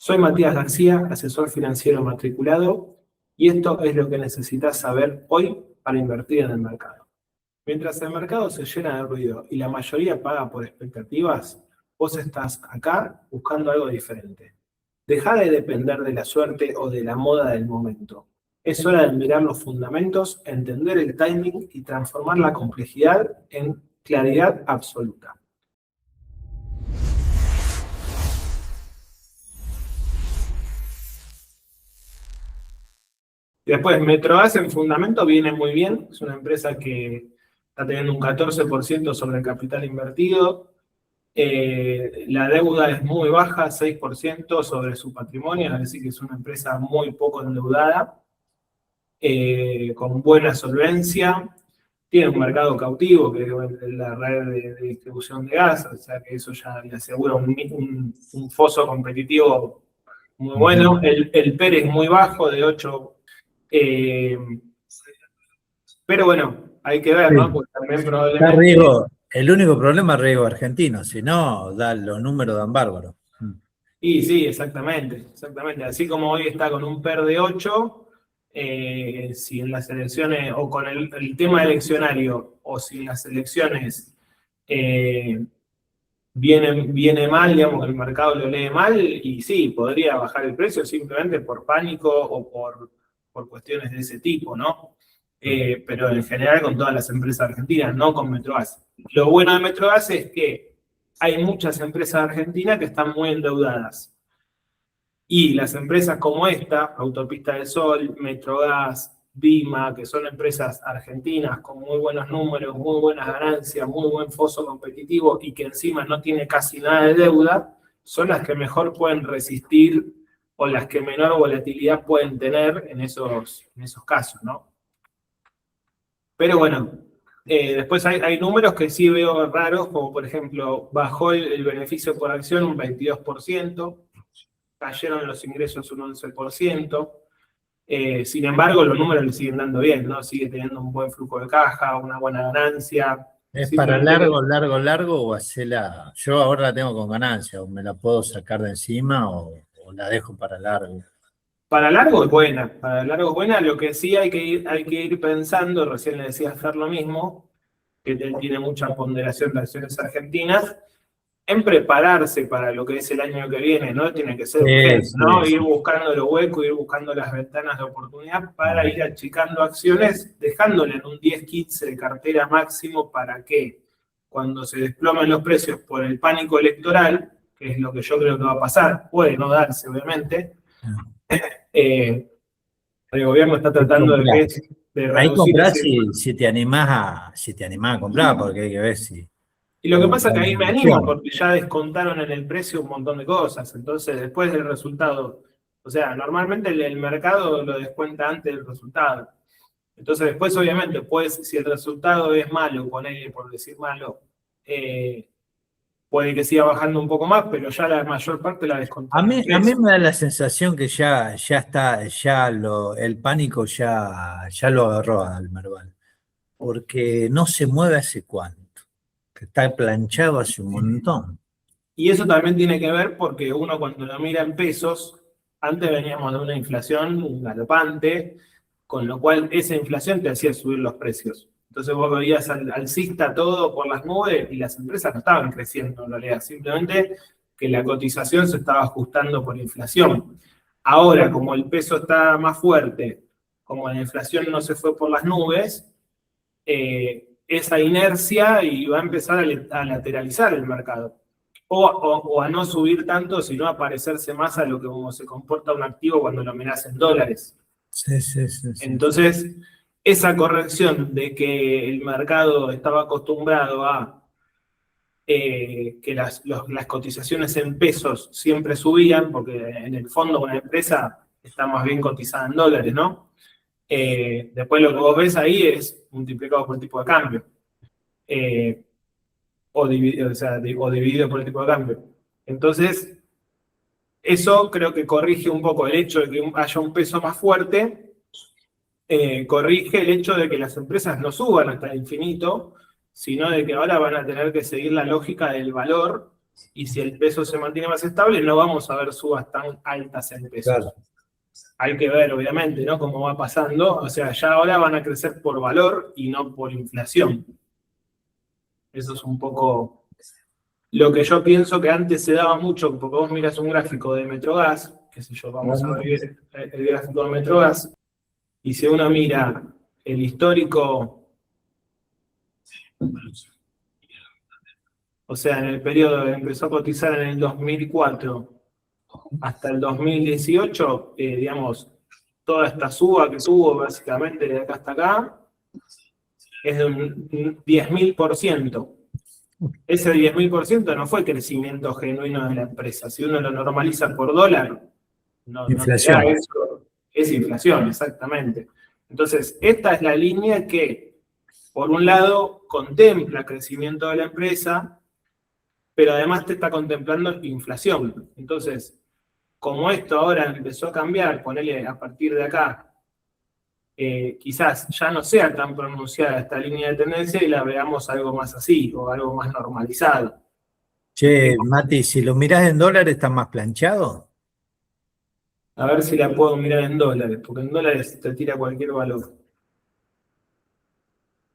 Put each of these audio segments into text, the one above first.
Soy Matías García, asesor financiero matriculado, y esto es lo que necesitas saber hoy para invertir en el mercado. Mientras el mercado se llena de ruido y la mayoría paga por expectativas, vos estás acá buscando algo diferente. Dejá de depender de la suerte o de la moda del momento. Es hora de mirar los fundamentos, entender el timing y transformar la complejidad en claridad absoluta. Después, Metrogas en fundamento viene muy bien. Es una empresa que está teniendo un 14% sobre el capital invertido. La deuda es muy baja, 6% sobre su patrimonio, es decir, que es una empresa muy poco endeudada, con buena solvencia. Tiene un mercado cautivo, que es la red de distribución de gas, o sea que eso ya le asegura un foso competitivo muy bueno. El PER es muy bajo, de 8. Pero bueno, hay que ver, ¿no? Sí. Porque también Está probablemente... riesgo, el único problema es riesgo argentino, si no, los números dan bárbaro. Y sí, exactamente. Así como hoy está con un PER de 8, si en las elecciones, o con el tema eleccionario, o si en las elecciones viene mal, digamos, el mercado lo lee mal, y sí, podría bajar el precio simplemente por pánico o por cuestiones de ese tipo, ¿no? Pero en general con todas las empresas argentinas, no con Metrogas. Lo bueno de Metrogas es que hay muchas empresas argentinas que están muy endeudadas. Y las empresas como esta, Autopista del Sol, Metrogas, Vima, que son empresas argentinas con muy buenos números, muy buenas ganancias, muy buen foso competitivo y que encima no tiene casi nada de deuda, son las que mejor pueden resistir o las que menor volatilidad pueden tener en esos casos, ¿no? Pero bueno, después hay números que sí veo raros, como por ejemplo, bajó el beneficio por acción un 22%, cayeron los ingresos un 11%. Sin embargo, los números le siguen dando bien, ¿no? Sigue teniendo un buen flujo de caja, una buena ganancia. ¿Es para Simplemente que largo o hacerla? Yo ahora la tengo con ganancia, o me la puedo sacar de encima o la dejo para largo. para largo es buena, para largo es buena. Lo que sí hay que ir pensando, recién le decía hacer lo mismo, que tiene mucha ponderación de acciones argentinas, en prepararse para lo que es el año que viene, ¿no? Tiene que ser urgente, Sí, ¿no? Ir sí. buscando los huecos, ir buscando las ventanas de oportunidad para ir achicando acciones, dejándole en un 10-15 de cartera máximo para que cuando se desplomen los precios por el pánico electoral, que es lo que yo creo que va a pasar, puede no darse, obviamente, el gobierno está Ahí tratando comprás. de Ahí reducir comprás ese... si te animás a comprar, porque hay que ver si Y lo que cómo pasa está es que la ahí me animo inflación. porque ya descontaron en el precio un montón de cosas. Entonces, después del resultado, o sea, normalmente el mercado lo descuenta antes del resultado. Entonces, después, obviamente, pues, si el resultado es malo, ponele por decir malo, puede que siga bajando un poco más, pero ya la mayor parte la A descontaron en mí, el a mí precio. me da la sensación que ya está, el pánico ya lo agarró al Merval, porque no se mueve hace cuánto, que está planchado hace un montón. Y eso también tiene que ver porque uno cuando lo mira en pesos, antes veníamos de una inflación galopante, con lo cual esa inflación te hacía subir los precios. Entonces vos veías al alcista todo por las nubes y las empresas no estaban creciendo en realidad, simplemente que la cotización se estaba ajustando por inflación. Ahora, como el peso está más fuerte, como la inflación no se fue por las nubes, esa inercia y va a empezar a lateralizar el mercado. O a no subir tanto, sino a parecerse más a lo que como se comporta un activo cuando lo mirás en dólares. Sí, sí, sí, sí. Entonces, esa corrección de que el mercado estaba acostumbrado a que las cotizaciones en pesos siempre subían, porque en el fondo una empresa está más bien cotizada en dólares, ¿no? Después lo que vos ves ahí es multiplicado por el tipo de cambio. O dividido por el tipo de cambio. Entonces, eso creo que corrige un poco el hecho de que haya un peso más fuerte, corrige el hecho de que las empresas no suban hasta el infinito, sino de que ahora van a tener que seguir la lógica del valor y si el peso se mantiene más estable, no vamos a ver subas tan altas en pesos. Claro. Hay que ver, obviamente, ¿no? Cómo va pasando. O sea, ya ahora van a crecer por valor y no por inflación. Eso es un poco lo que yo pienso que antes se daba mucho, porque vos miras un gráfico de Metrogas, qué sé yo, vamos a ver el gráfico de Metrogas, y si uno mira el histórico, o sea, en el periodo que empezó a cotizar en el 2004 hasta el 2018, digamos, toda esta suba que tuvo básicamente de acá hasta acá, es de un 10.000%. Ese 10.000% no fue crecimiento genuino de la empresa. Si uno lo normaliza por dólar, no te da Inflación. eso. Es inflación, exactamente. Entonces, esta es la línea que, por un lado, contempla crecimiento de la empresa, pero además te está contemplando inflación. Entonces, como esto ahora empezó a cambiar, ponele a partir de acá, quizás ya no sea tan pronunciada esta línea de tendencia y la veamos algo más así, o algo más normalizado. Che, Mati, si lo mirás en dólares, ¿está más planchado? A ver si la puedo mirar en dólares, porque en dólares te tira cualquier valor.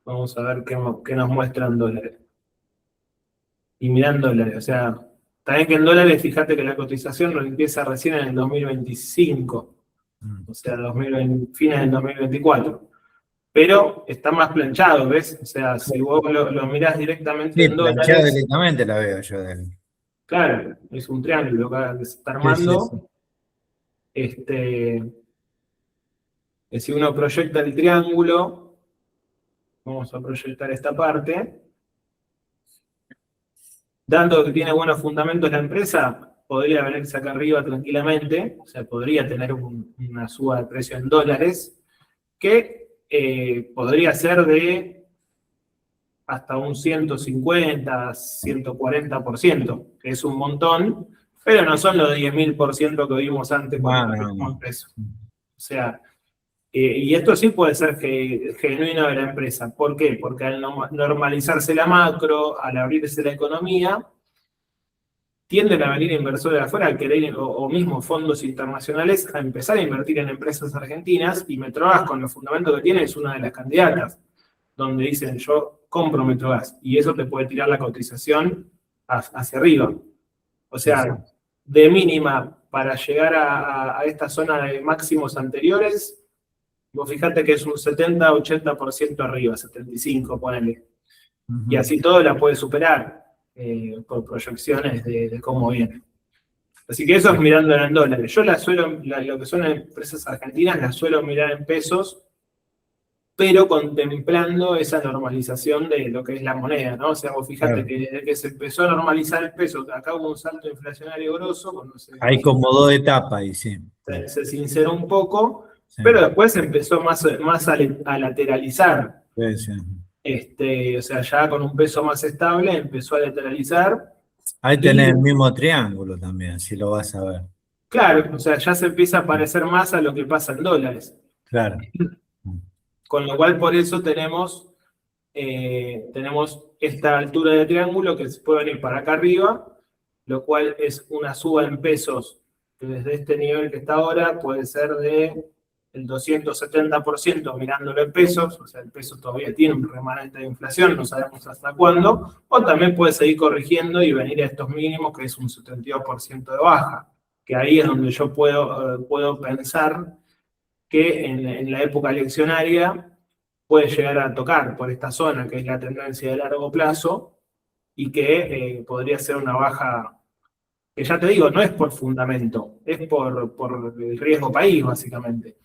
Vamos a ver qué nos muestran dólares. Y miran dólares, o sea, también que en dólares, fíjate que la cotización no empieza recién en el 2025, o sea, fines del 2024. Pero está más planchado, ¿ves? O sea, si vos lo mirás directamente Sí, en planchado dólares, directamente la veo yo de él. claro, es un triángulo que se está Sí, sí, sí. armando. Que si uno proyecta el triángulo, vamos a proyectar esta parte, dando que tiene buenos fundamentos la empresa, podría venirse acá arriba tranquilamente, o sea, podría tener una suba de precio en dólares, que podría ser de hasta un 150, 140%, que es un montón, pero no son los 10.000% que vimos antes cuando hablamos de peso. O sea, y esto sí puede ser genuino de la empresa. ¿Por qué? Porque al normalizarse la macro, al abrirse la economía, tienden a venir inversores de afuera al querer, o mismo fondos internacionales, a empezar a invertir en empresas argentinas, y Metrogas, con los fundamentos que tiene, es una de las candidatas, donde dicen yo compro Metrogas, y eso te puede tirar la cotización hacia arriba. O sea, de mínima, para llegar a esta zona de máximos anteriores, vos fijate que es un 70-80% arriba, 75%, ponele. Y así todo la puede superar por proyecciones de cómo viene. Así que eso es mirándola en dólares. Yo lo que son empresas argentinas, las suelo mirar en pesos, pero contemplando esa normalización de lo que es la moneda, ¿no? O sea, vos fijate que desde que se empezó a normalizar el peso, acá hubo un salto inflacionario grosso, cuando Hay como dos etapas ahí, sí. se sinceró un poco, Sí. pero después empezó más a lateralizar. Sí, sí. O sea, ya con un peso más estable empezó a lateralizar. Ahí tenés el mismo triángulo también, si lo vas a ver. Claro, o sea, ya se empieza a parecer más a lo que pasa en dólares. Claro. Con lo cual, por eso tenemos esta altura de triángulo que se puede venir para acá arriba, lo cual es una suba en pesos que desde este nivel que está ahora puede ser de el 270% mirándolo en pesos, o sea, el peso todavía tiene un remanente de inflación, no sabemos hasta cuándo, o también puede seguir corrigiendo y venir a estos mínimos, que es un 72% de baja, que ahí es donde yo puedo pensar que en la época eleccionaria puede llegar a tocar por esta zona, que es la tendencia de largo plazo, y que podría ser una baja, que ya te digo, no es por fundamento, es por el riesgo país, básicamente.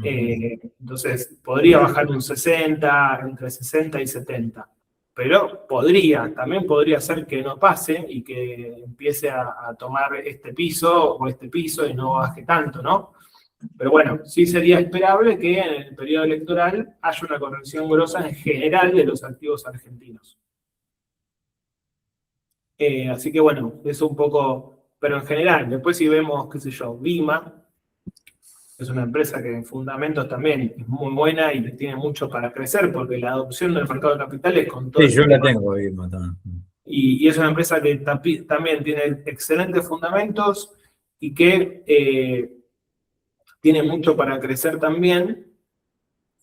Entonces, podría bajar un 60, entre 60 y 70. Pero también podría ser que no pase y que empiece a tomar este piso o este piso y no baje tanto, ¿no? Pero bueno, sí sería esperable que en el periodo electoral haya una corrección grosa en general de los activos argentinos. Así que bueno, eso un poco, pero en general, después si vemos, qué sé yo, Vima, es una empresa que en fundamentos también es muy buena y tiene mucho para crecer, porque la adopción del mercado de capitales con todo Sí, el yo la tema, tengo ahí, Matón. y es una empresa que también tiene excelentes fundamentos y que tiene mucho para crecer también.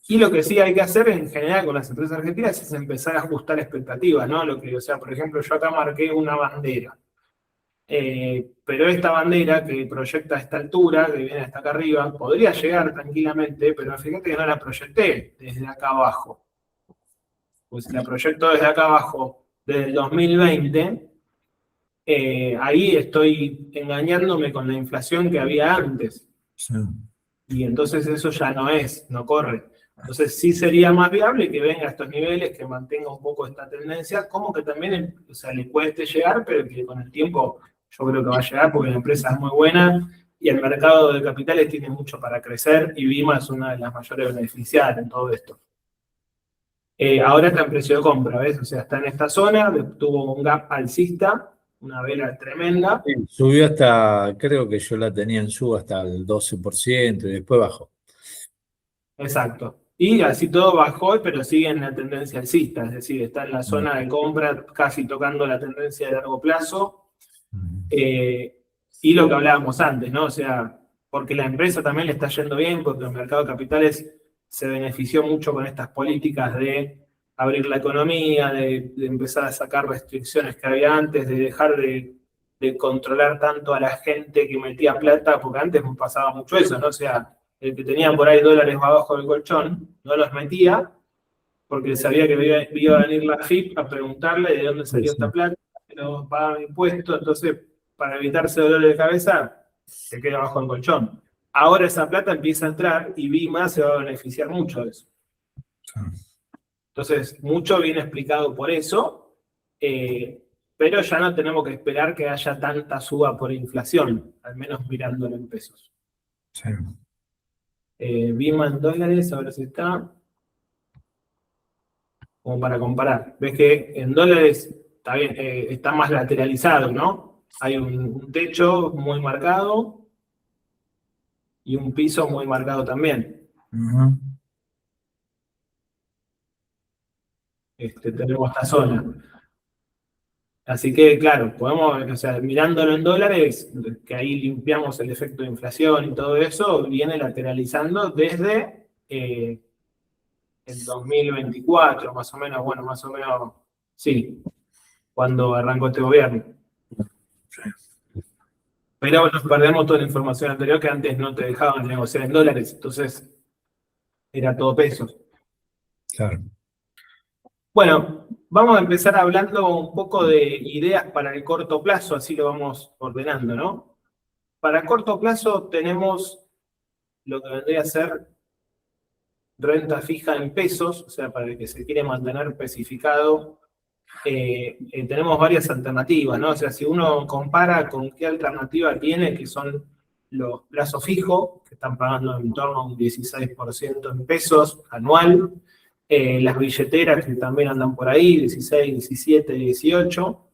Y lo que sí hay que hacer en general con las empresas argentinas es empezar a ajustar expectativas, ¿no? O sea, por ejemplo, yo acá marqué una bandera. Pero esta bandera que proyecta a esta altura, que viene hasta acá arriba, podría llegar tranquilamente, pero fíjate que no la proyecté desde acá abajo. Pues si la proyecto desde acá abajo, desde el 2020, ahí estoy engañándome con la inflación que había antes. Sí. Y entonces eso ya no corre. Entonces sí sería más viable que venga a estos niveles, que mantenga un poco esta tendencia, como que también, o sea, le cueste llegar, pero que con el tiempo yo creo que va a llegar porque la empresa es muy buena y el mercado de capitales tiene mucho para crecer y Vima es una de las mayores beneficiadas en todo esto. Ahora está en precio de compra, ¿ves? O sea, está en esta zona, tuvo un gap alcista, una vela tremenda. Sí, subió hasta, creo que yo la tenía en suba hasta el 12% y después bajó. Exacto. Y así todo bajó, pero sigue en la tendencia alcista, es decir, está en la zona de compra casi tocando la tendencia de largo plazo. Y lo que hablábamos antes, ¿no? O sea, porque la empresa también le está yendo bien, porque el mercado de capitales se benefició mucho con estas políticas de abrir la economía, de empezar a sacar restricciones que había antes, de dejar de controlar tanto a la gente que metía plata, porque antes pasaba mucho eso, ¿no? O sea, el que tenía por ahí dólares abajo del colchón, no los metía, porque sabía que iba a venir la FIP a preguntarle de dónde salió esta plata, no pagaban impuestos, entonces para evitarse dolor de cabeza, se queda abajo del colchón. Ahora esa plata empieza a entrar y Vima se va a beneficiar mucho de eso. Entonces, mucho viene explicado por eso, pero ya no tenemos que esperar que haya tanta suba por inflación, al menos mirándolo en pesos. Sí. Vima en dólares, a ver si está. Como para comparar. Ves que en dólares está bien, está más lateralizado, ¿no? Hay un techo muy marcado y un piso muy marcado también. Tenemos esta zona. Así que, claro, podemos, o sea, mirándolo en dólares, que ahí limpiamos el efecto de inflación y todo eso, viene lateralizando desde el 2024, más o menos, bueno, más o menos, sí, cuando arrancó este gobierno. Pero nos perdemos toda la información anterior que antes no te dejaban negociar en dólares, entonces era todo pesos. Claro. Bueno, vamos a empezar hablando un poco de ideas para el corto plazo, así lo vamos ordenando, ¿no? Para corto plazo tenemos lo que vendría a ser renta fija en pesos, o sea, para el que se quiere mantener especificado, tenemos varias alternativas, ¿no? O sea, si uno compara con qué alternativa tiene, que son los plazos fijos, que están pagando en torno a un 16% en pesos anual, las billeteras que también andan por ahí, 16, 17, 18.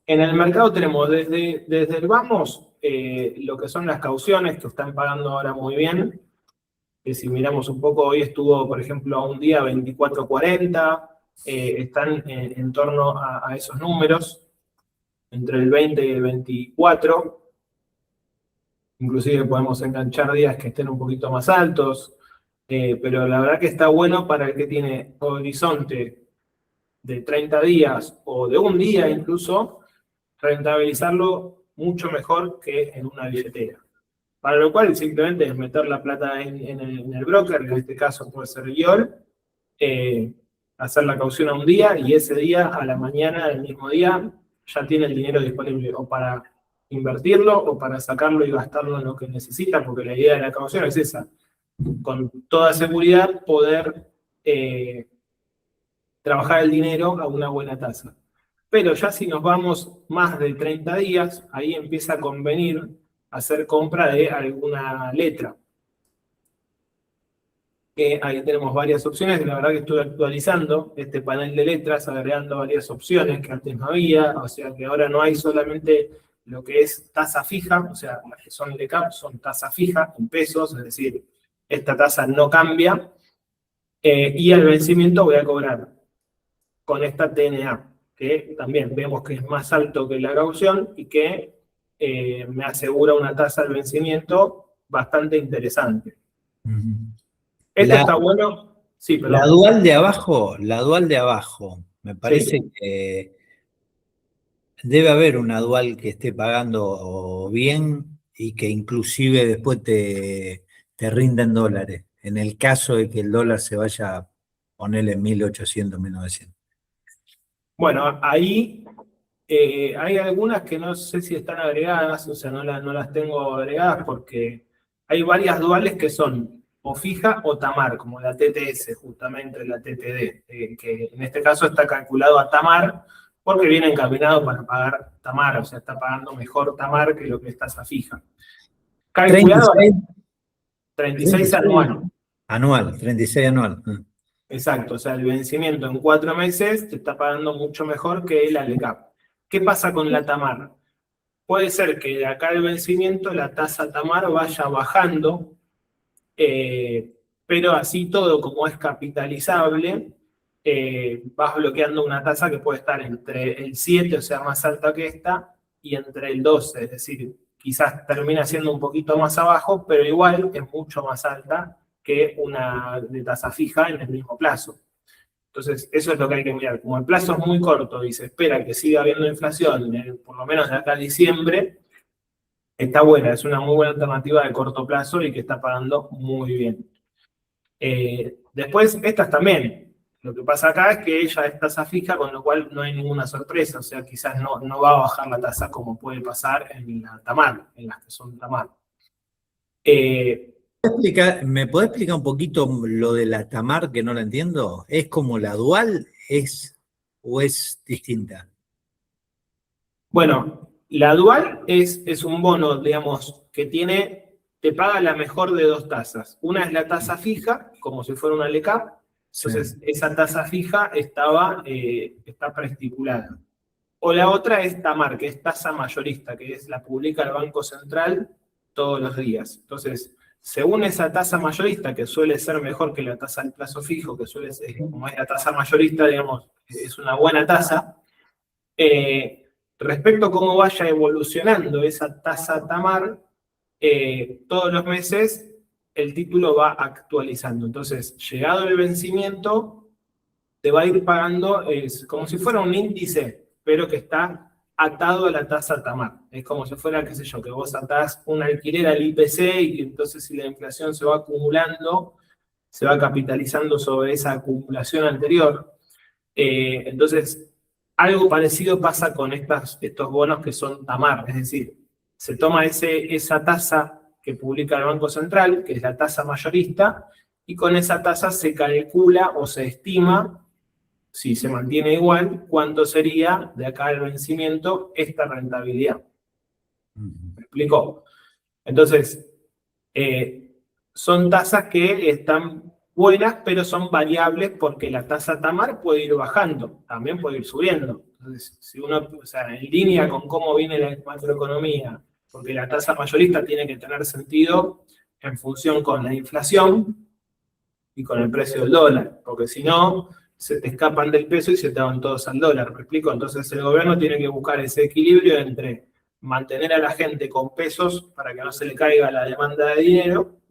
En el mercado tenemos desde el vamos lo que son las cauciones, que están pagando ahora muy bien. Si miramos un poco, hoy estuvo, por ejemplo, a un día 24.40, están en torno a esos números, entre el 20 y el 24. Inclusive podemos enganchar días que estén un poquito más altos, pero la verdad que está bueno para el que tiene horizonte de 30 días o de un día incluso, rentabilizarlo mucho mejor que en una billetera. Para lo cual simplemente es meter la plata en el broker, en este caso puede ser YOL, hacer la caución a un día y ese día, a la mañana del mismo día, ya tiene el dinero disponible o para invertirlo o para sacarlo y gastarlo en lo que necesita, porque la idea de la caución es esa, con toda seguridad poder trabajar el dinero a una buena tasa. Pero ya si nos vamos más de 30 días, ahí empieza a convenir hacer compra de alguna letra. Ahí tenemos varias opciones, la verdad que estuve actualizando este panel de letras, agregando varias opciones que antes no había, o sea que ahora no hay solamente lo que es tasa fija, o sea, las que son de CAP son tasa fija en pesos, es decir, esta tasa no cambia, y al vencimiento voy a cobrar con esta TNA. que también vemos que es más alto que la caución y que me asegura una tasa de vencimiento bastante interesante. Esto está bueno. Sí, La perdón. dual de abajo, me parece Sí. que debe haber una dual que esté pagando bien y que inclusive después te rinda en dólares, en el caso de que el dólar se vaya a ponerle en 1800, 1900. Bueno, ahí hay algunas que no sé si están agregadas, o sea, no las tengo agregadas porque hay varias duales que son o fija o tamar, como la TTS, justamente la TTD, que en este caso está calculado a tamar porque viene encaminado para pagar tamar, o sea, está pagando mejor tamar que lo que es tasa fija. Calculado a 36, 36 36 anual. anual, 36 anual. Exacto, o sea, el vencimiento en 4 meses te está pagando mucho mejor que el ALECAP. ¿Qué pasa con la TAMAR? Puede ser que de acá al vencimiento la tasa TAMAR vaya bajando, pero así todo, como es capitalizable, vas bloqueando una tasa que puede estar entre el 7, o sea, más alta que esta, y entre el 12, es decir, quizás termina siendo un poquito más abajo, pero igual es mucho más alta que una de tasa fija en el mismo plazo. Entonces, eso es lo que hay que mirar. Como el plazo es muy corto y se espera que siga habiendo inflación, por lo menos de acá a diciembre, está buena, es una muy buena alternativa de corto plazo y que está pagando muy bien. Después, estas también. Lo que pasa acá es que ella es tasa fija, con lo cual no hay ninguna sorpresa, o sea, quizás no va a bajar la tasa como puede pasar en la TAMAR, en las que son TAMAR. ¿Me podés explicar un poquito lo de la tamar que no la entiendo? ¿Es como la dual o es distinta? Bueno, la dual es un bono, digamos, que te paga la mejor de dos tasas. Una es la tasa fija, como si fuera una LECAP. Sí. Entonces, esa tasa fija está preestipulada. O la otra es TAMAR, que es tasa mayorista, que la publica el Banco Central todos los días. Entonces, según esa tasa mayorista, que suele ser mejor que la tasa del plazo fijo, que suele ser, como es la tasa mayorista, digamos, es una buena tasa, respecto a cómo vaya evolucionando esa tasa TAMAR, todos los meses el título va actualizando. Entonces, llegado el vencimiento, te va a ir pagando como si fuera un índice, pero que está atado a la tasa TAMAR. Es como si fuera, qué sé yo, que vos atás un alquiler al IPC y entonces si la inflación se va acumulando, se va capitalizando sobre esa acumulación anterior. Entonces, algo parecido pasa con estos bonos que son TAMAR, es decir, se toma esa tasa que publica el Banco Central, que es la tasa mayorista, y con esa tasa se calcula o se estima, si se mantiene igual, cuánto sería de acá al vencimiento esta rentabilidad. ¿Me explico? Entonces, son tasas que están buenas, pero son variables porque la tasa TAMAR puede ir bajando, también puede ir subiendo. Entonces, si uno, o sea, en línea con cómo viene la macroeconomía, porque la tasa mayorista tiene que tener sentido en función con la inflación y con el precio del dólar, porque si no, se te escapan del peso y se te van todos al dólar, ¿me explico? Entonces el gobierno tiene que buscar ese equilibrio entre mantener a la gente con pesos para que no se le caiga la demanda de dinero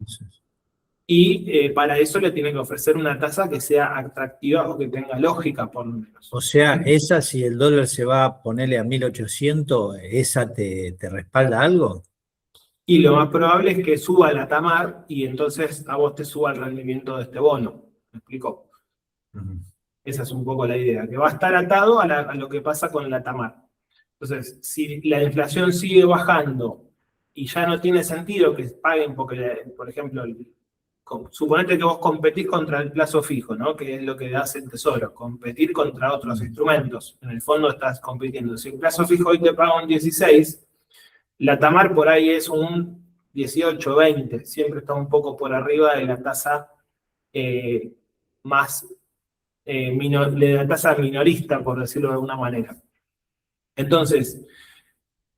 y para eso le tiene que ofrecer una tasa que sea atractiva o que tenga lógica, por lo menos. O sea, esa si el dólar se va a ponerle a 1800, ¿esa te respalda algo? Y lo más probable es que suba la TAMAR y entonces a vos te suba el rendimiento de este bono. ¿Me explico? Esa es un poco la idea, que va a estar atado a lo que pasa con la TAMAR. Entonces, si la inflación sigue bajando y ya no tiene sentido que paguen, porque, por ejemplo, suponete que vos competís contra el plazo fijo, ¿no? Que es lo que hace el Tesoro, competir contra otros instrumentos. En el fondo estás compitiendo. Si el plazo fijo hoy te paga un 16, la TAMAR por ahí es un 18, 20, siempre está un poco por arriba de la tasa más de la tasa minorista, por decirlo de alguna manera. Entonces,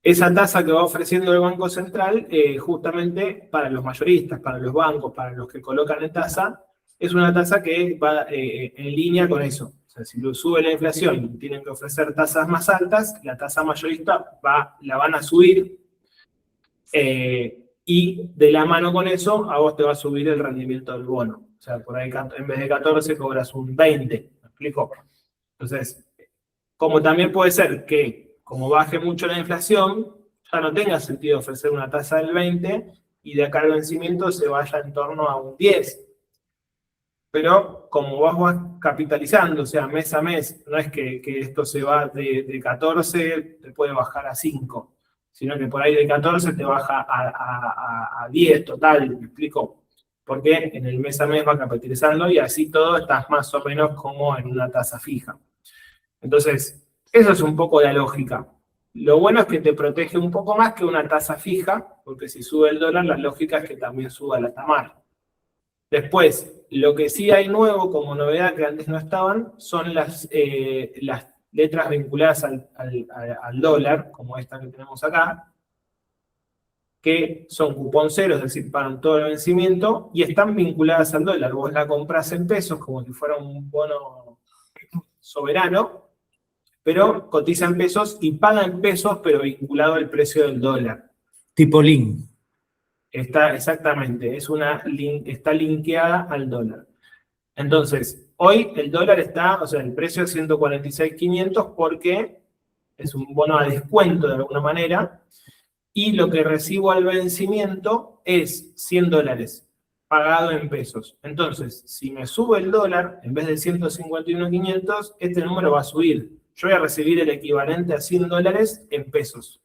esa tasa que va ofreciendo el Banco Central, justamente para los mayoristas, para los bancos, para los que colocan en tasa, es una tasa que va en línea con eso. O sea, si lo sube la inflación y tienen que ofrecer tasas más altas, la tasa mayorista la van a subir, y de la mano con eso, a vos te va a subir el rendimiento del bono. O sea, por ahí en vez de 14 cobras un 20, ¿me explico? Entonces, como también puede ser que, como baje mucho la inflación, ya no tenga sentido ofrecer una tasa del 20 y de acá al vencimiento se vaya en torno a un 10. Pero como vos vas capitalizando, o sea, mes a mes, no es que esto se va de 14, te puede bajar a 5, sino que por ahí de 14 te baja a 10 total, ¿me explico? Porque en el mes a mes va capitalizando y así todo estás más o menos como en una tasa fija. Entonces, eso es un poco la lógica. Lo bueno es que te protege un poco más que una tasa fija, porque si sube el dólar, la lógica es que también suba la TAMAR. Después, lo que sí hay nuevo como novedad que antes no estaban son las letras vinculadas al dólar, como esta que tenemos acá, que son cupón cero, es decir, pagan todo el vencimiento y están vinculadas al dólar. Vos la comprás en pesos como si fuera un bono soberano, pero cotiza en pesos y paga en pesos, pero vinculado al precio del dólar. Tipo link. Está exactamente, está linkeada al dólar. Entonces, hoy el dólar está, o sea, el precio es 146.500 porque es un bono a descuento de alguna manera, y lo que recibo al vencimiento es 100 dólares pagado en pesos. Entonces, si me sube el dólar, en vez de 151.500, este número va a subir. Yo voy a recibir el equivalente a 100 dólares en pesos.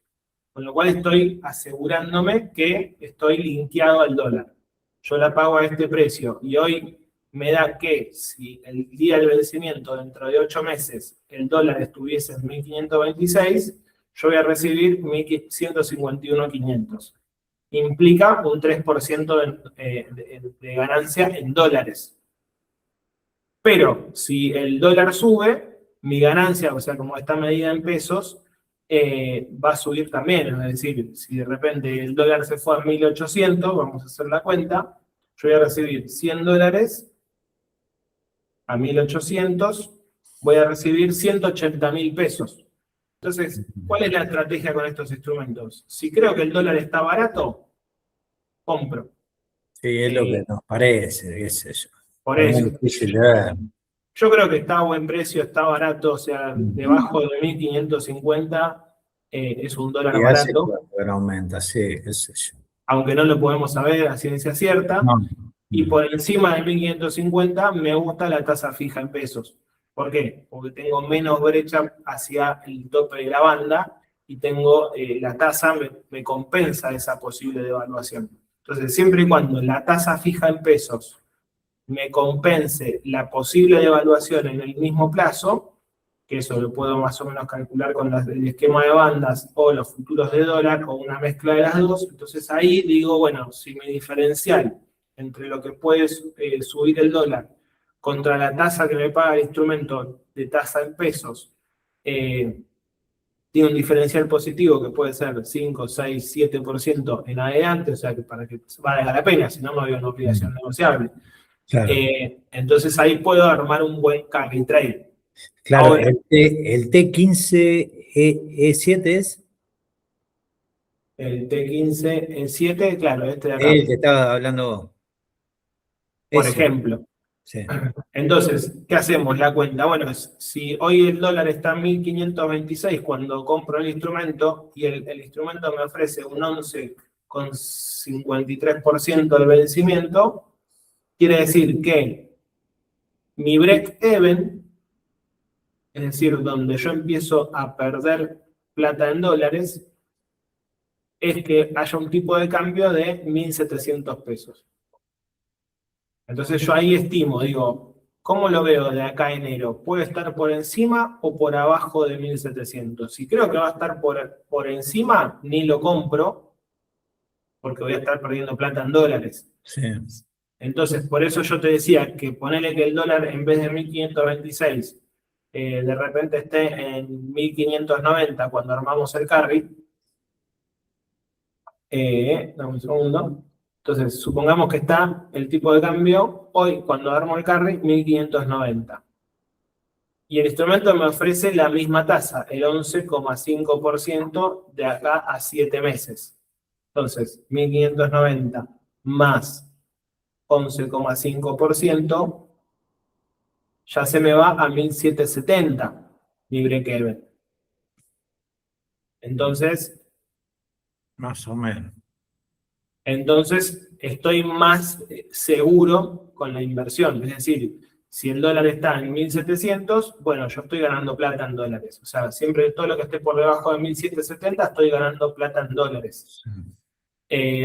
Con lo cual estoy asegurándome que estoy linkeado al dólar. Yo la pago a este precio y hoy me da que si el día del vencimiento dentro de 8 meses el dólar estuviese en 1.526, yo voy a recibir 151.500. Implica un 3% de ganancia en dólares. Pero si el dólar sube, mi ganancia, o sea, como está medida en pesos, va a subir también. Es decir, si de repente el dólar se fue a 1.800, vamos a hacer la cuenta, yo voy a recibir 100 dólares a 1.800, voy a recibir 180.000 pesos. Entonces, ¿cuál es la estrategia con estos instrumentos? Si creo que el dólar está barato, compro. Sí, es lo que nos parece, qué sé yo. Por Es muy eso. difícil de ver. Yo creo que está a buen precio, está barato, o sea, debajo de 1.550 es un dólar Y hace barato, que aumenta, sí, qué sé yo. aunque no lo podemos saber a ciencia cierta. No. Y por encima de 1.550 me gusta la tasa fija en pesos. ¿Por qué? Porque tengo menos brecha hacia el tope de la banda y tengo la tasa me compensa esa posible devaluación. Entonces, siempre y cuando la tasa fija en pesos me compense la posible devaluación en el mismo plazo, que eso lo puedo más o menos calcular con el esquema de bandas o los futuros de dólar o una mezcla de las dos, entonces ahí digo, bueno, si mi diferencial entre lo que puede subir el dólar contra la tasa que me paga el instrumento de tasa en pesos, tiene un diferencial positivo que puede ser 5, 6, 7% en adelante, o sea, que para que valga la pena, si no me había una obligación negociable. Claro, Entonces ahí puedo armar un buen carry trade. claro, Ahora, el T15E7 es el T15-7, claro, este de acá, el que estaba hablando vos. por Ese, ejemplo. sí. Entonces, ¿qué hacemos? La cuenta. Bueno, si hoy el dólar está en 1.526 cuando compro el instrumento y el instrumento me ofrece un 11,53% del vencimiento, quiere decir que mi break-even, es decir, donde yo empiezo a perder plata en dólares, es que haya un tipo de cambio de 1.700 pesos. Entonces yo ahí estimo, digo, ¿cómo lo veo de acá a enero? ¿Puede estar por encima o por abajo de 1.700? Si creo que va a estar por encima, ni lo compro, porque voy a estar perdiendo plata en dólares. Sí. Entonces, por eso yo te decía que ponele que el dólar en vez de 1.526, de repente esté en 1.590 cuando armamos el carry. Dame un segundo. Entonces, supongamos que está el tipo de cambio hoy, cuando armo el carry, 1.590. Y el instrumento me ofrece la misma tasa, el 11,5% de acá a 7 meses. Entonces, 1.590 más 11,5%, ya se me va a 1.770 mi break-even. Más o menos. Entonces, estoy más seguro con la inversión. Es decir, si el dólar está en 1.700, bueno, yo estoy ganando plata en dólares. O sea, siempre todo lo que esté por debajo de 1.770, estoy ganando plata en dólares.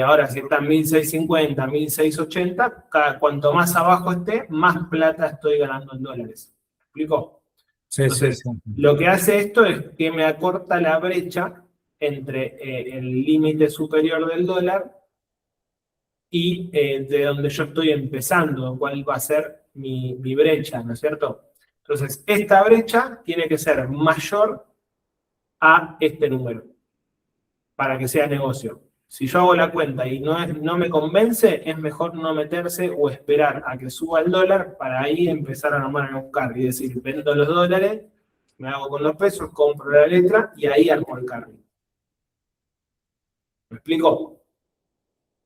Ahora, si está en 1.650, 1.680, cuanto más abajo esté, más plata estoy ganando en dólares. ¿Me explico? Sí, Entonces, sí. lo que hace esto es que me acorta la brecha entre el límite superior del dólar y de donde yo estoy empezando, cuál va a ser mi brecha, ¿no es cierto? Entonces, esta brecha tiene que ser mayor a este número para que sea negocio. Si yo hago la cuenta y no me convence, es mejor no meterse o esperar a que suba el dólar para ahí empezar a nomás a buscar y decir, vendo los dólares, me hago con los pesos, compro la letra y ahí armo el carry. ¿Me explico?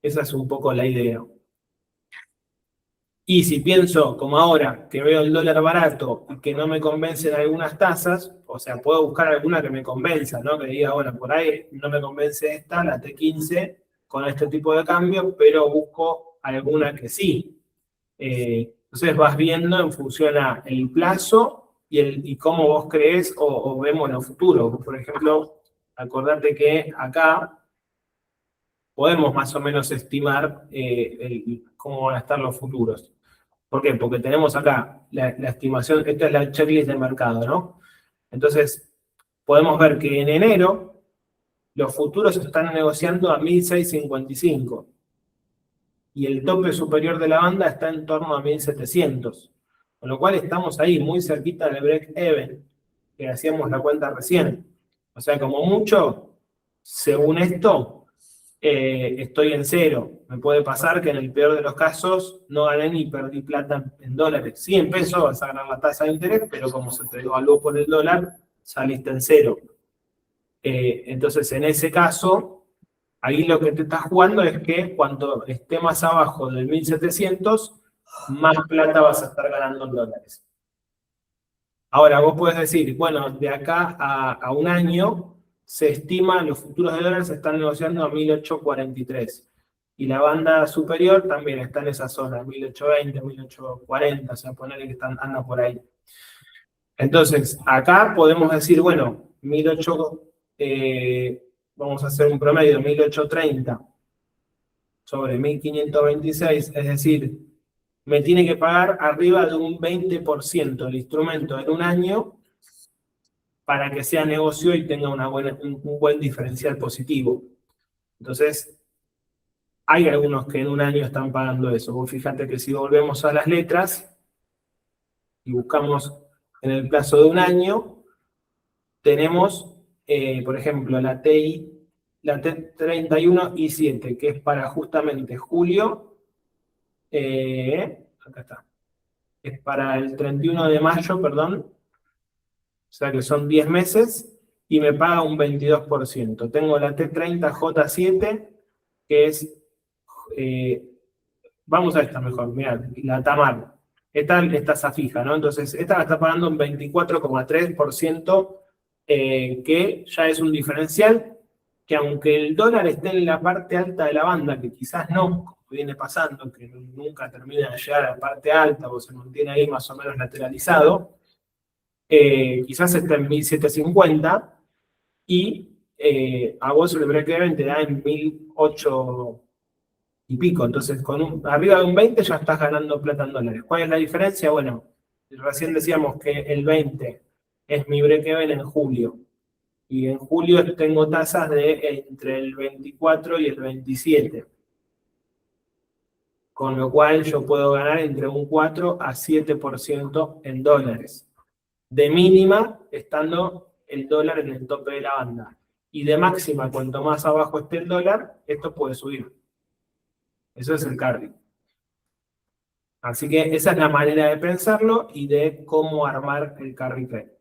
Esa es un poco la idea. Y si pienso, como ahora, que veo el dólar barato y que no me convencen algunas tasas, o sea, puedo buscar alguna que me convenza, ¿no? Que diga, bueno, por ahí no me convence esta, la T15, con este tipo de cambio, pero busco alguna que sí. Entonces vas viendo en función a el plazo y cómo vos crees o vemos en el futuro. Por ejemplo, acordate que acá podemos más o menos estimar cómo van a estar los futuros. ¿Por qué? Porque tenemos acá la estimación, esta es la checklist del mercado, ¿no? Entonces, podemos ver que en enero los futuros están negociando a 1.655 y el tope superior de la banda está en torno a 1.700, con lo cual estamos ahí muy cerquita del break-even, que hacíamos la cuenta recién. O sea, como mucho, según esto, estoy en cero. Me puede pasar que en el peor de los casos no gané ni perdí plata en dólares. Sí, en pesos vas a ganar la tasa de interés, pero como se te devaluó por el dólar, saliste en cero. Entonces, en ese caso, ahí lo que te estás jugando es que cuando esté más abajo del 1.700, más plata vas a estar ganando en dólares. Ahora, vos podés decir, bueno, de acá a un año se estima, los futuros de dólares se están negociando a 1.843. Y la banda superior también está en esa zona, 1.820, 1.840, o sea, ponerle que anda por ahí. Entonces, acá podemos decir, bueno, 1.800, vamos a hacer un promedio, 1.830 sobre 1.526, es decir, me tiene que pagar arriba de un 20% el instrumento en un año para que sea negocio y tenga un buen diferencial positivo. Entonces, hay algunos que en un año están pagando eso. Vos fíjate que si volvemos a las letras y buscamos en el plazo de un año, tenemos, por ejemplo, la T31I7, que es para justamente julio, acá está, es para el 31 de mayo, perdón, o sea que son 10 meses, y me paga un 22%. Tengo la T30J7, que es, vamos a esta mejor, mirá, la Tamar. Esta es fija, ¿no? Entonces, esta la está pagando un 24,3%, que ya es un diferencial, que aunque el dólar esté en la parte alta de la banda, que quizás no, como viene pasando, que nunca termina de llegar a la parte alta o se mantiene ahí más o menos lateralizado, quizás está en 1.750 y a vos el break-even te da en 1.008 y pico. Entonces, arriba de un 20 ya estás ganando plata en dólares. ¿Cuál es la diferencia? Bueno, recién decíamos que el 20 es mi break-even en julio. Y en julio tengo tasas de entre el 24 y el 27. Con lo cual yo puedo ganar entre un 4 a 7% en dólares. De mínima, estando el dólar en el tope de la banda. Y de máxima, cuanto más abajo esté el dólar, esto puede subir. Eso es el carry. Así que esa es la manera de pensarlo y de cómo armar el carry trade.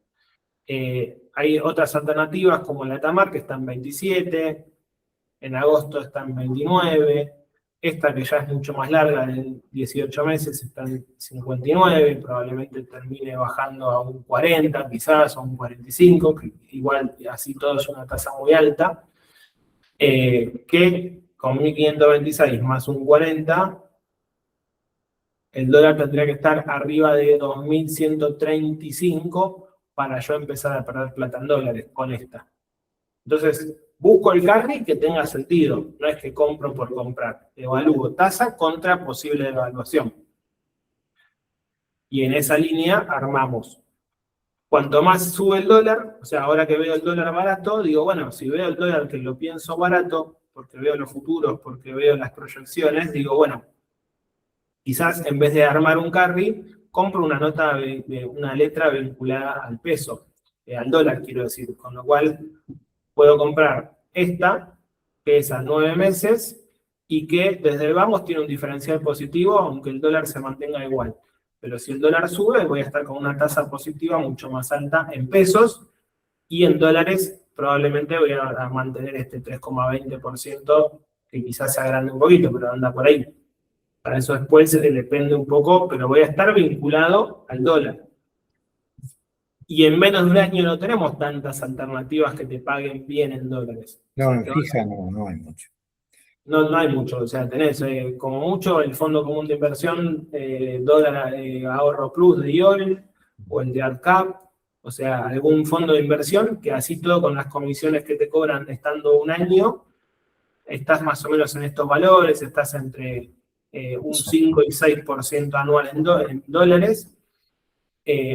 Hay otras alternativas como la Tamar que está en 27, en agosto está en 29, esta que ya es mucho más larga, de 18 meses, está en 59, probablemente termine bajando a un 40, quizás, a un 45, que igual así todo es una tasa muy alta, que con 1.526 más un 40, el dólar tendría que estar arriba de 2.135 para yo empezar a perder plata en dólares con esta. Entonces, busco el carry que tenga sentido, no es que compro por comprar. Evalúo tasa contra posible devaluación. Y en esa línea armamos. Cuanto más sube el dólar, o sea, ahora que veo el dólar barato, digo, bueno, si veo el dólar que lo pienso barato, porque veo los futuros, porque veo las proyecciones, digo, bueno, quizás en vez de armar un carry, compro una nota de una letra vinculada al peso, al dólar, quiero decir, con lo cual puedo comprar esta, que es a 9 meses, y que desde el Vamos tiene un diferencial positivo, aunque el dólar se mantenga igual. Pero si el dólar sube, voy a estar con una tasa positiva mucho más alta en pesos, y en dólares probablemente voy a mantener este 3,20%, que quizás se agrande un poquito, pero anda por ahí. Para eso después depende un poco, pero voy a estar vinculado al dólar. Y en menos de un año no tenemos tantas alternativas que te paguen bien en dólares. O No, sea, en fija no hay mucho. no hay mucho, o sea, tenés como mucho el Fondo Común de Inversión, dólar ahorro plus de IOL, o el de AdCap, o sea, algún fondo de inversión que así todo con las comisiones que te cobran estando un año, estás más o menos en estos valores, estás entre un 5 y 6% anual en dólares,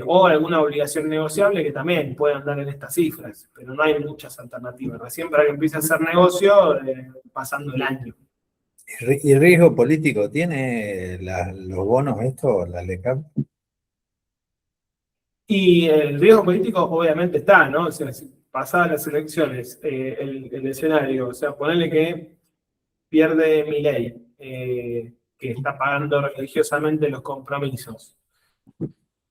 o alguna obligación negociable que también puede andar en estas cifras, pero no hay muchas alternativas. Recién para que empiece a hacer negocio, pasando el año. ¿Y riesgo político tiene los bonos estos, la LECAP? Y el riesgo político obviamente está, ¿no? O sea, si pasadas las elecciones, el escenario, o sea, ponerle que pierde Milei, que está pagando religiosamente los compromisos.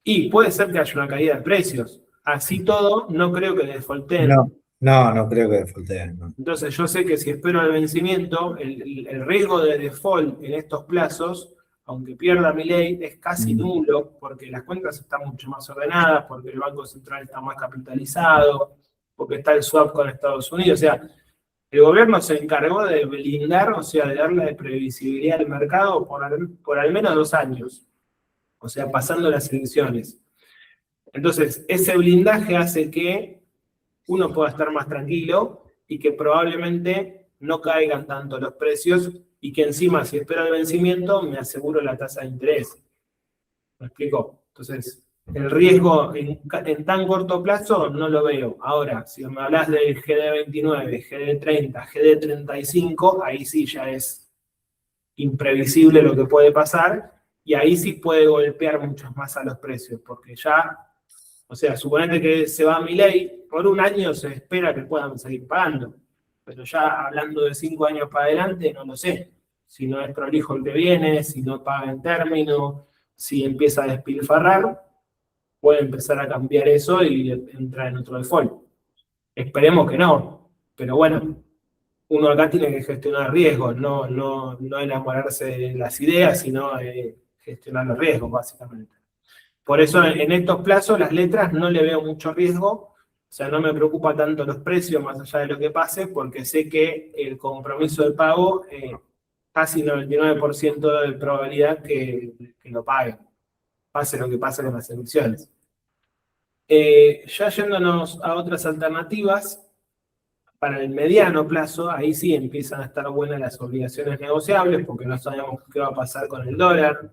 Y puede ser que haya una caída de precios. Así todo, no creo que defaulten. No creo que defaulten, no. Entonces, yo sé que si espero el vencimiento, el riesgo de default en estos plazos, aunque pierda mi ley, es casi nulo, porque las cuentas están mucho más ordenadas, porque el Banco Central está más capitalizado, porque está el swap con Estados Unidos. O sea, el gobierno se encargó de blindar, o sea, de darle previsibilidad al mercado por al menos 2 años, o sea, pasando las elecciones. Entonces, ese blindaje hace que uno pueda estar más tranquilo y que probablemente no caigan tanto los precios y que encima, si espero el vencimiento, me aseguro la tasa de interés. ¿Me explico? Entonces, el riesgo en tan corto plazo no lo veo. Ahora, si me hablas del GD29, GD30, GD35, ahí sí ya es imprevisible lo que puede pasar y ahí sí puede golpear mucho más a los precios, porque ya, o sea, suponete que se va a Milei, por un año se espera que puedan seguir pagando, pero ya hablando de 5 años para adelante, no lo sé. Si no es prolijo el que viene, si no paga en término, si empieza a despilfarrar, puede empezar a cambiar eso y entrar en otro default. Esperemos que no, pero bueno, uno acá tiene que gestionar riesgos, no enamorarse de las ideas, sino gestionar los riesgos, básicamente. Por eso en estos plazos las letras no le veo mucho riesgo, o sea, no me preocupa tanto los precios más allá de lo que pase, porque sé que el compromiso de pago, casi 99% de probabilidad que lo paguen, pase lo que pase con las elecciones. Ya yéndonos a otras alternativas, para el mediano plazo, ahí sí empiezan a estar buenas las obligaciones negociables, porque no sabemos qué va a pasar con el dólar,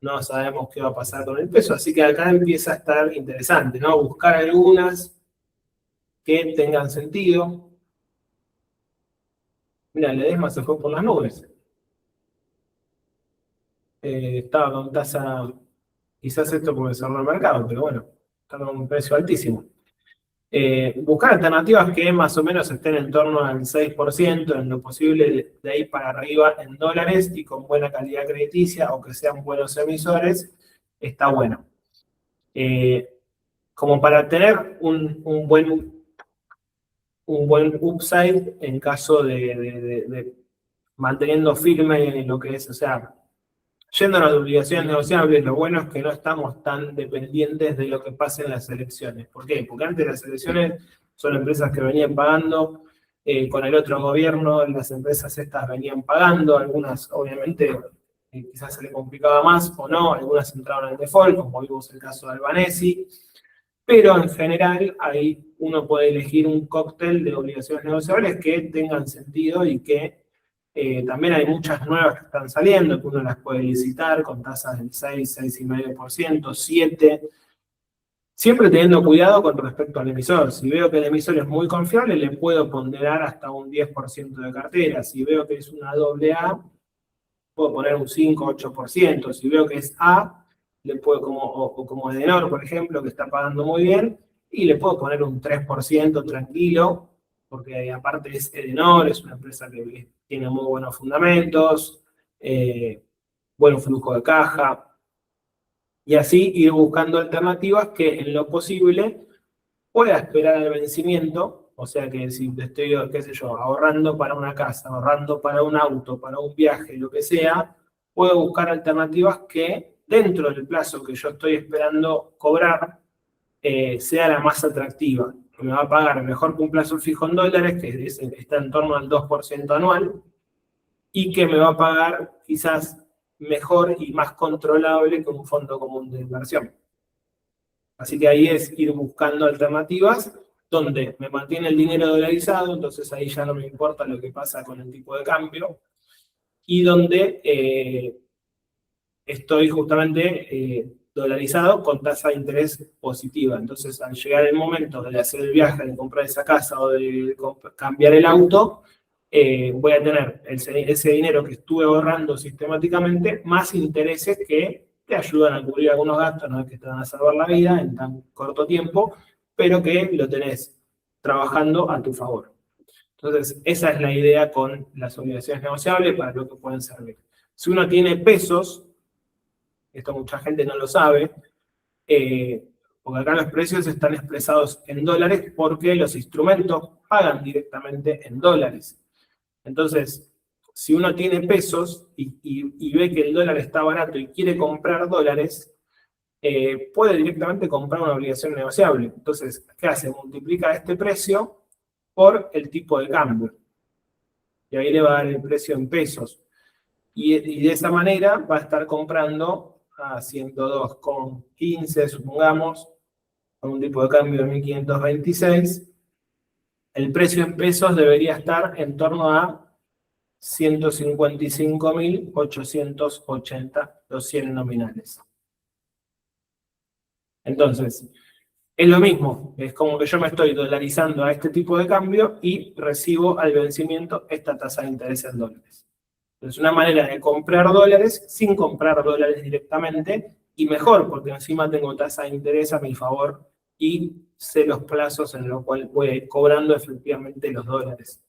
no sabemos qué va a pasar con el peso, así que acá empieza a estar interesante, ¿no? Buscar algunas que tengan sentido. Mira, el Edesma se fue por las nubes. Estaba con tasa, quizás esto porque cerró el mercado, pero bueno, está con un precio altísimo. Buscar alternativas que más o menos estén en torno al 6%, en lo posible de ahí para arriba en dólares y con buena calidad crediticia o que sean buenos emisores, está bueno. Como para tener un buen upside en caso de manteniendo firme lo que es, o sea, yéndonos de obligaciones negociables, lo bueno es que no estamos tan dependientes de lo que pase en las elecciones. ¿Por qué? Porque antes las elecciones son empresas que venían pagando, con el otro gobierno las empresas estas venían pagando, algunas obviamente quizás se le complicaba más o no, algunas entraron en default, como vimos el caso de Albanesi, pero en general ahí uno puede elegir un cóctel de obligaciones negociables que tengan sentido y que también hay muchas nuevas que están saliendo, que uno las puede licitar con tasas del 6, 6,5%, 7%, siempre teniendo cuidado con respecto al emisor. Si veo que el emisor es muy confiable, le puedo ponderar hasta un 10% de cartera. Si veo que es una AA, puedo poner un 5, 8%. Si veo que es A, le puedo, como Edenor, por ejemplo, que está pagando muy bien, y le puedo poner un 3% tranquilo, porque aparte es Edenor, es una empresa que tiene muy buenos fundamentos, buen flujo de caja, y así ir buscando alternativas que en lo posible pueda esperar el vencimiento, o sea que si estoy, qué sé yo, ahorrando para una casa, ahorrando para un auto, para un viaje, lo que sea, puedo buscar alternativas que dentro del plazo que yo estoy esperando cobrar, sea la más atractiva, que me va a pagar mejor que un plazo fijo en dólares, que está en torno al 2% anual, y que me va a pagar quizás mejor y más controlable que un fondo común de inversión. Así que ahí es ir buscando alternativas donde me mantiene el dinero dolarizado, entonces ahí ya no me importa lo que pasa con el tipo de cambio, y donde estoy justamente dolarizado con tasa de interés positiva. Entonces, al llegar el momento de hacer el viaje, de comprar esa casa o de cambiar el auto, voy a tener ese dinero que estuve ahorrando sistemáticamente, más intereses que te ayudan a cubrir algunos gastos, no es que te van a salvar la vida en tan corto tiempo, pero que lo tenés trabajando a tu favor. Entonces, esa es la idea con las obligaciones negociables para lo que pueden servir. Si uno tiene pesos, esto mucha gente no lo sabe, porque acá los precios están expresados en dólares porque los instrumentos pagan directamente en dólares. Entonces, si uno tiene pesos y ve que el dólar está barato y quiere comprar dólares, puede directamente comprar una obligación negociable. Entonces, ¿qué hace? Multiplica este precio por el tipo de cambio. Y ahí le va a dar el precio en pesos. Y de esa manera va a estar comprando a 102,15, supongamos, con un tipo de cambio de 1.526. El precio en pesos debería estar en torno a 155.880 los 100 nominales. Entonces, es lo mismo, es como que yo me estoy dolarizando a este tipo de cambio y recibo al vencimiento esta tasa de interés en dólares. Es una manera de comprar dólares sin comprar dólares directamente y mejor, porque encima tengo tasa de interés a mi favor y sé los plazos en los cuales voy a ir cobrando efectivamente los dólares.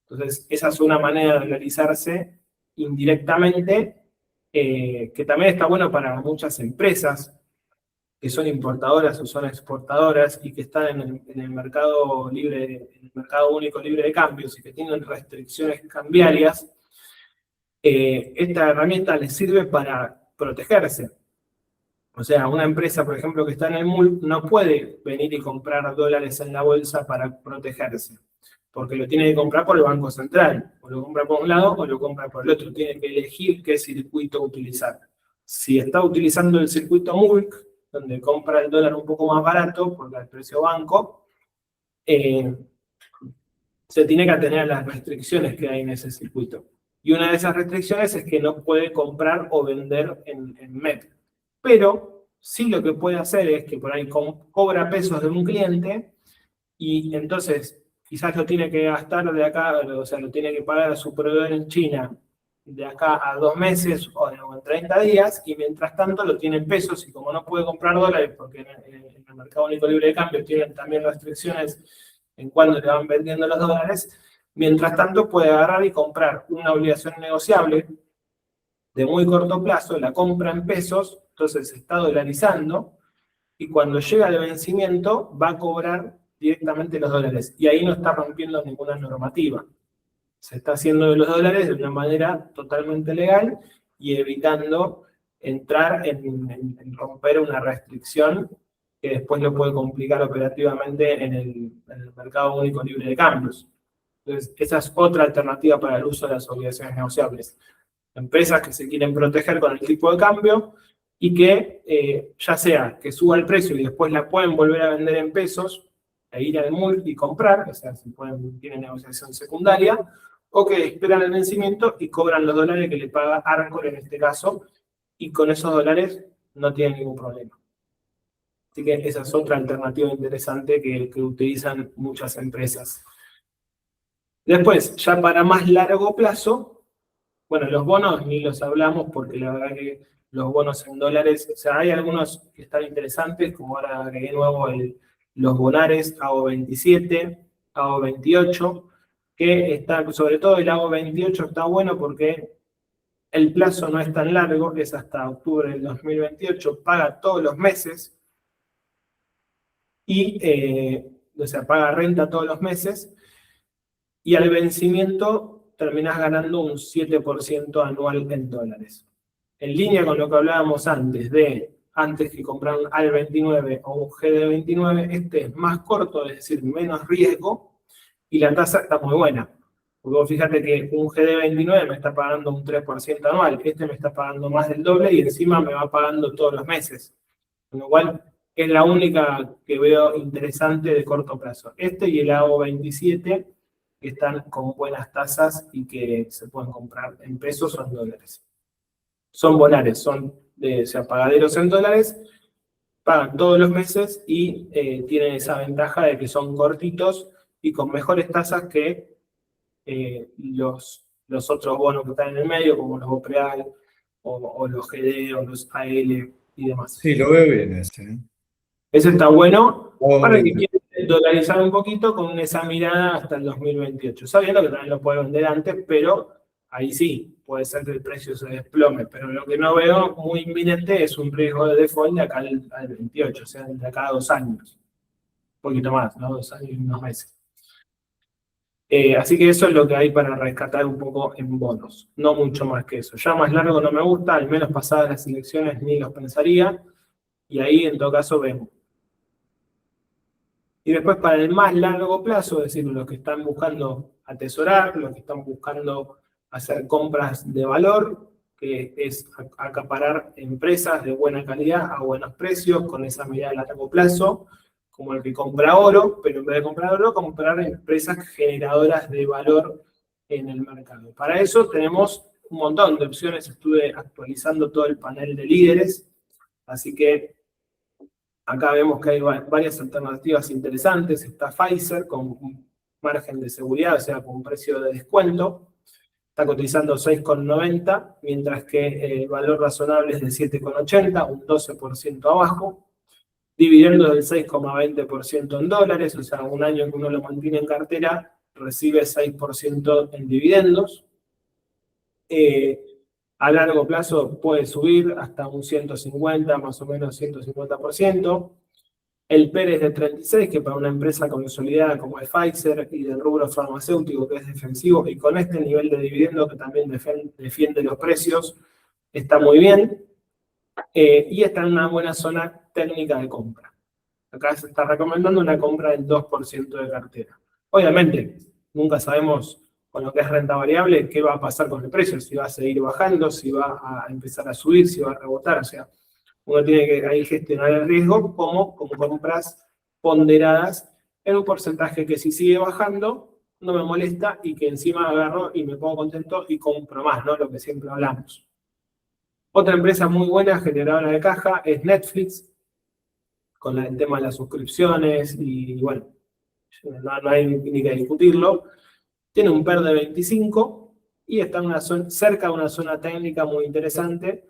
Entonces, esa es una manera de dolarizarse indirectamente, que también está bueno para muchas empresas que son importadoras o son exportadoras y que están en el mercado libre, en el mercado único libre de cambios y que tienen restricciones cambiarias. Esta herramienta les sirve para protegerse. O sea, una empresa, por ejemplo, que está en el MUL, no puede venir y comprar dólares en la bolsa para protegerse, porque lo tiene que comprar por el Banco Central. O lo compra por un lado o lo compra por el otro. Tiene que elegir qué circuito utilizar. Si está utilizando el circuito MULC, donde compra el dólar un poco más barato, porque al precio banco, se tiene que atener a las restricciones que hay en ese circuito. Y una de esas restricciones es que no puede comprar o vender en MEP. Pero sí lo que puede hacer es que por ahí cobra pesos de un cliente y entonces quizás lo tiene que gastar de acá, o sea, lo tiene que pagar a su proveedor en China de acá a 2 meses o en 30 días, y mientras tanto lo tiene en pesos y como no puede comprar dólares porque el el mercado único libre de cambio tienen también restricciones en cuándo le van vendiendo los dólares. Mientras tanto, puede agarrar y comprar una obligación negociable de muy corto plazo, la compra en pesos, entonces se está dolarizando, y cuando llega el vencimiento va a cobrar directamente los dólares. Y ahí no está rompiendo ninguna normativa. Se está haciendo de los dólares de una manera totalmente legal y evitando entrar en romper una restricción que después lo puede complicar operativamente en el mercado único libre de cambios. Entonces, esa es otra alternativa para el uso de las obligaciones negociables. Empresas que se quieren proteger con el tipo de cambio y que ya sea que suba el precio y después la pueden volver a vender en pesos e ir al MUL y comprar, o sea, si tienen negociación secundaria, o que esperan el vencimiento y cobran los dólares que le paga Arcor en este caso, y con esos dólares no tienen ningún problema. Así que esa es otra alternativa interesante que utilizan muchas empresas. Después, ya para más largo plazo, bueno, los bonos ni los hablamos porque la verdad que los bonos en dólares, o sea, hay algunos que están interesantes, como ahora agregué nuevo los bonares AO27, AO28, que está, sobre todo el AO28 está bueno porque el plazo no es tan largo, es hasta octubre del 2028, paga todos los meses y, o sea, paga renta todos los meses, y al vencimiento terminás ganando un 7% anual en dólares. En línea con lo que hablábamos antes que comprar un AL29 o un GD29, este es más corto, es decir, menos riesgo, y la tasa está muy buena. Porque vos fíjate que un GD29 me está pagando un 3% anual, este me está pagando más del doble y encima me va pagando todos los meses. Con lo cual, es la única que veo interesante de corto plazo. Este y el AO27, que están con buenas tasas y que se pueden comprar en pesos o en dólares. Son bonares, son o sea, pagaderos en dólares, pagan todos los meses y tienen esa ventaja de que son cortitos y con mejores tasas que los otros bonos que están en el medio, como los OPREAL o los GD o los AL y demás. Sí, lo veo bien ese. Ese está bueno para el que Obvio. quiere dolarizar un poquito con esa mirada hasta el 2028. Sabiendo que también lo puede vender antes, pero ahí sí, puede ser que el precio se desplome. Pero lo que no veo muy inminente es un riesgo de default de acá al 28, o sea, de acá a 2 años. Un poquito más, ¿no? 2 años y unos meses. Así que eso es lo que hay para rescatar un poco en bonos. No mucho más que eso. Ya más largo no me gusta, al menos pasadas las elecciones ni los pensaría. Y ahí en todo caso vemos. Y después para el más largo plazo, es decir, los que están buscando atesorar, los que están buscando hacer compras de valor, que es acaparar empresas de buena calidad a buenos precios, con esa mirada a largo plazo, como el que compra oro, pero en vez de comprar oro, comprar empresas generadoras de valor en el mercado. Para eso tenemos un montón de opciones, estuve actualizando todo el panel de líderes, así que acá vemos que hay varias alternativas interesantes. Está Pfizer con un margen de seguridad, o sea, con un precio de descuento. Está cotizando 6,90, mientras que el valor razonable es de 7,80, un 12% abajo. Dividendos del 6,20% en dólares, o sea, un año que uno lo mantiene en cartera, recibe 6% en dividendos. A largo plazo puede subir hasta un 150, más o menos 150%. El PER es de 36, que para una empresa consolidada como es Pfizer y del rubro farmacéutico que es defensivo y con este nivel de dividendo que también defiende los precios, está muy bien. Y está en una buena zona técnica de compra. Acá se está recomendando una compra del 2% de cartera. Obviamente, nunca sabemos con lo que es renta variable qué va a pasar con el precio, si va a seguir bajando, si va a empezar a subir, si va a rebotar, o sea, uno tiene que ahí gestionar el riesgo como compras ponderadas en un porcentaje que si sigue bajando no me molesta y que encima agarro y me pongo contento y compro más, ¿no? Lo que siempre hablamos. Otra empresa muy buena generadora de caja es Netflix, con el tema de las suscripciones y bueno, no hay ni que discutirlo. Tiene un PER de 25 y está en una zona, cerca de una zona técnica muy interesante,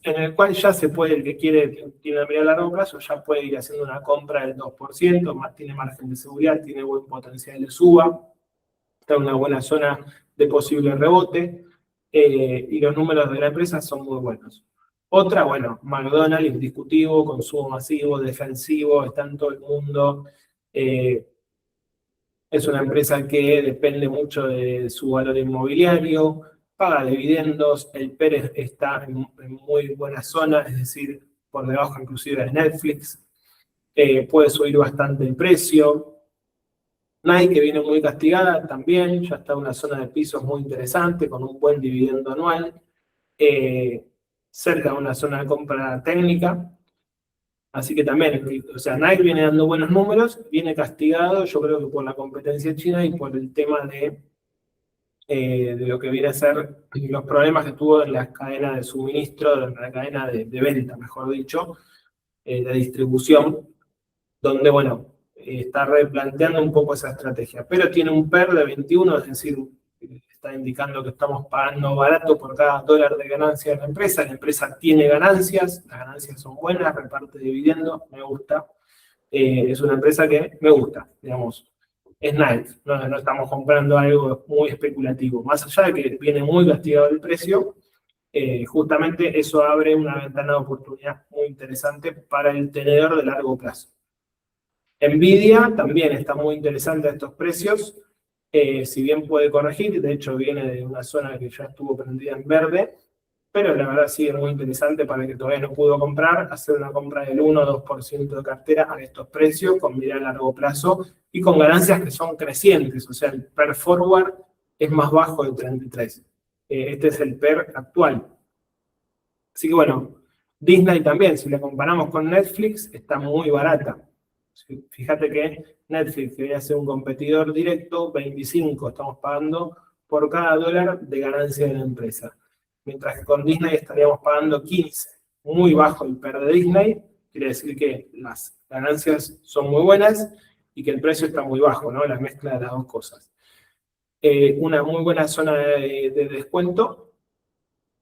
en el cual ya se puede, el que tiene la mirada a largo plazo, ya puede ir haciendo una compra del 2%, más tiene margen de seguridad, tiene buen potencial de suba, está en una buena zona de posible rebote, y los números de la empresa son muy buenos. Otra, bueno, McDonald's, indiscutivo, consumo masivo, defensivo, está en todo el mundo. Es una empresa que depende mucho de su valor inmobiliario, paga dividendos, el PER está en muy buena zona, es decir, por debajo inclusive de Netflix. Puede subir bastante el precio. Nike, que viene muy castigada también, ya está en una zona de pisos muy interesante, con un buen dividendo anual, cerca de una zona de compra técnica. Así que también, o sea, Nike viene dando buenos números, viene castigado, yo creo que por la competencia china y por el tema de lo que viene a ser los problemas que tuvo en la cadena de suministro, en la cadena de venta, mejor dicho, de distribución, donde, bueno, está replanteando un poco esa estrategia. Pero tiene un PER de 21, es decir, está indicando que estamos pagando barato por cada dólar de ganancia de la empresa tiene ganancias, las ganancias son buenas, reparte dividendos, me gusta. Es una empresa que me gusta, digamos, es nice, no estamos comprando algo muy especulativo. Más allá de que viene muy castigado el precio, justamente eso abre una ventana de oportunidad muy interesante para el tenedor de largo plazo. Nvidia también está muy interesante a estos precios, si bien puede corregir, de hecho viene de una zona que ya estuvo prendida en verde, pero la verdad sí es muy interesante para el que todavía no pudo comprar, hacer una compra del 1 o 2% de cartera a estos precios, con mirada a largo plazo y con ganancias que son crecientes, o sea, el PER forward es más bajo de 33. Este es el PER actual. Así que bueno, Disney también, si la comparamos con Netflix, está muy barata. Fíjate que Netflix, que viene a ser un competidor directo, 25 estamos pagando por cada dólar de ganancia de la empresa. Mientras que con Disney estaríamos pagando 15. Muy bajo el PER de Disney, quiere decir que las ganancias son muy buenas y que el precio está muy bajo, ¿no? La mezcla de las dos cosas. Una muy buena zona de descuento,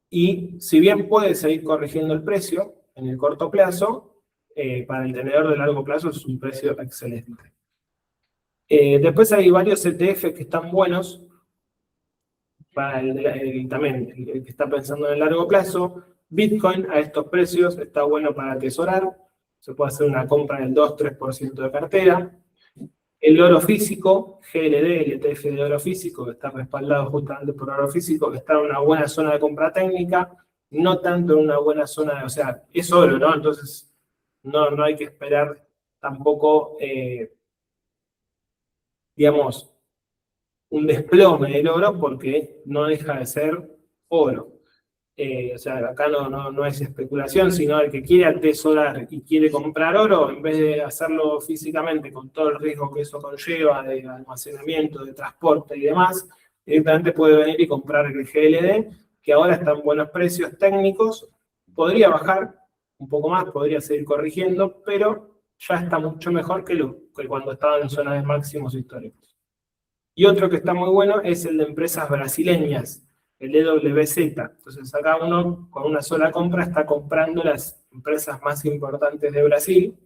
y si bien puede seguir corrigiendo el precio en el corto plazo, para el tenedor de largo plazo es un precio excelente. Después hay varios ETF que están buenos para también el que está pensando en el largo plazo. Bitcoin a estos precios está bueno para atesorar, se puede hacer una compra del 2-3% de cartera. El oro físico, GLD, el ETF de oro físico, que está respaldado justamente por oro físico, que está en una buena zona de compra técnica, no tanto en una buena zona, o sea, es oro, ¿no? Entonces, no hay que esperar tampoco, digamos, un desplome del oro, porque no deja de ser oro. O sea, acá no es especulación, sino el que quiere atesorar y quiere comprar oro, en vez de hacerlo físicamente con todo el riesgo que eso conlleva de almacenamiento, de transporte y demás, directamente puede venir y comprar el GLD, que ahora está en buenos precios técnicos, podría bajar un poco más, podría seguir corrigiendo, pero ya está mucho mejor que cuando estaba en zonas de máximos históricos. Y otro que está muy bueno es el de empresas brasileñas, el EWZ. Entonces acá uno con una sola compra está comprando las empresas más importantes de Brasil,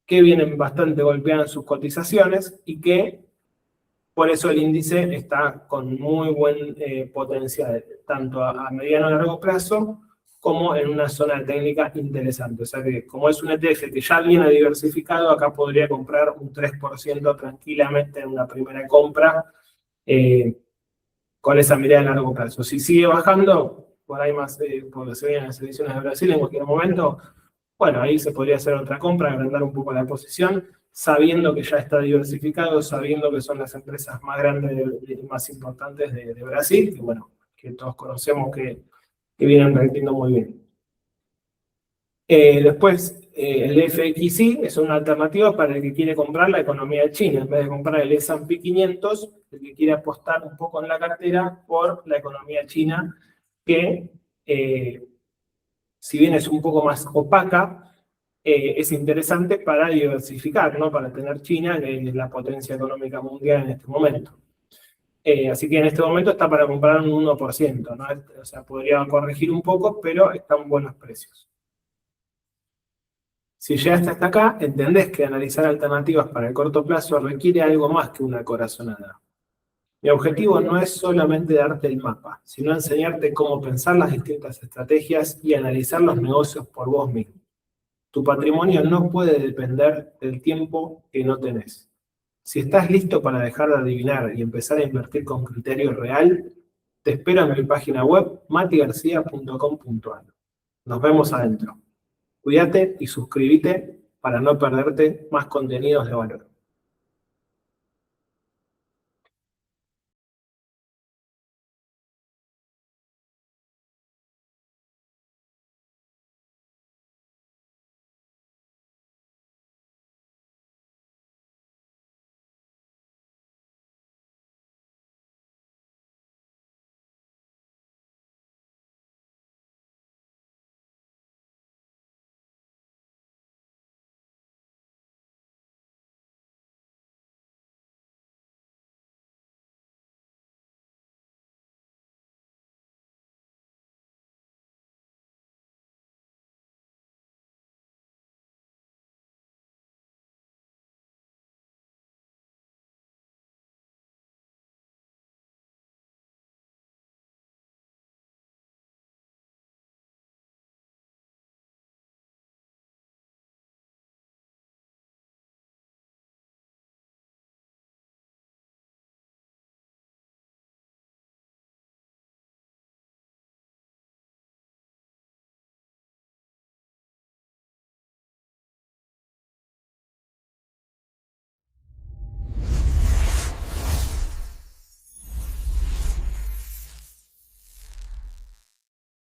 que vienen bastante golpeadas en sus cotizaciones y que por eso el índice está con muy buen potencial, tanto a mediano y largo plazo, como en una zona técnica interesante. O sea que como es un ETF que ya viene diversificado, acá podría comprar un 3% tranquilamente en una primera compra, con esa mirada a largo plazo. Si sigue bajando, por ahí más, porque se vienen las elecciones de Brasil en cualquier momento, bueno, ahí se podría hacer otra compra, agrandar un poco la posición, sabiendo que ya está diversificado, sabiendo que son las empresas más grandes y más importantes de Brasil, que bueno, que todos conocemos que vienen rendiendo muy bien. Después, el FXI es una alternativa para el que quiere comprar la economía de China. En vez de comprar el S&P 500, el que quiere apostar un poco en la cartera por la economía china, que si bien es un poco más opaca, es interesante para diversificar, ¿no? Para tener China, que es la potencia económica mundial en este momento. Así que en este momento está para comprar un 1%, ¿no? O sea, podría corregir un poco, pero están buenos precios. Si llegaste hasta acá, entendés que analizar alternativas para el corto plazo requiere algo más que una corazonada. Mi objetivo no es solamente darte el mapa, sino enseñarte cómo pensar las distintas estrategias y analizar los negocios por vos mismo. Tu patrimonio no puede depender del tiempo que no tenés. Si estás listo para dejar de adivinar y empezar a invertir con criterio real, te espero en mi página web matigarcia.com.ar. Nos vemos adentro. Cuídate y suscríbete para no perderte más contenidos de valor.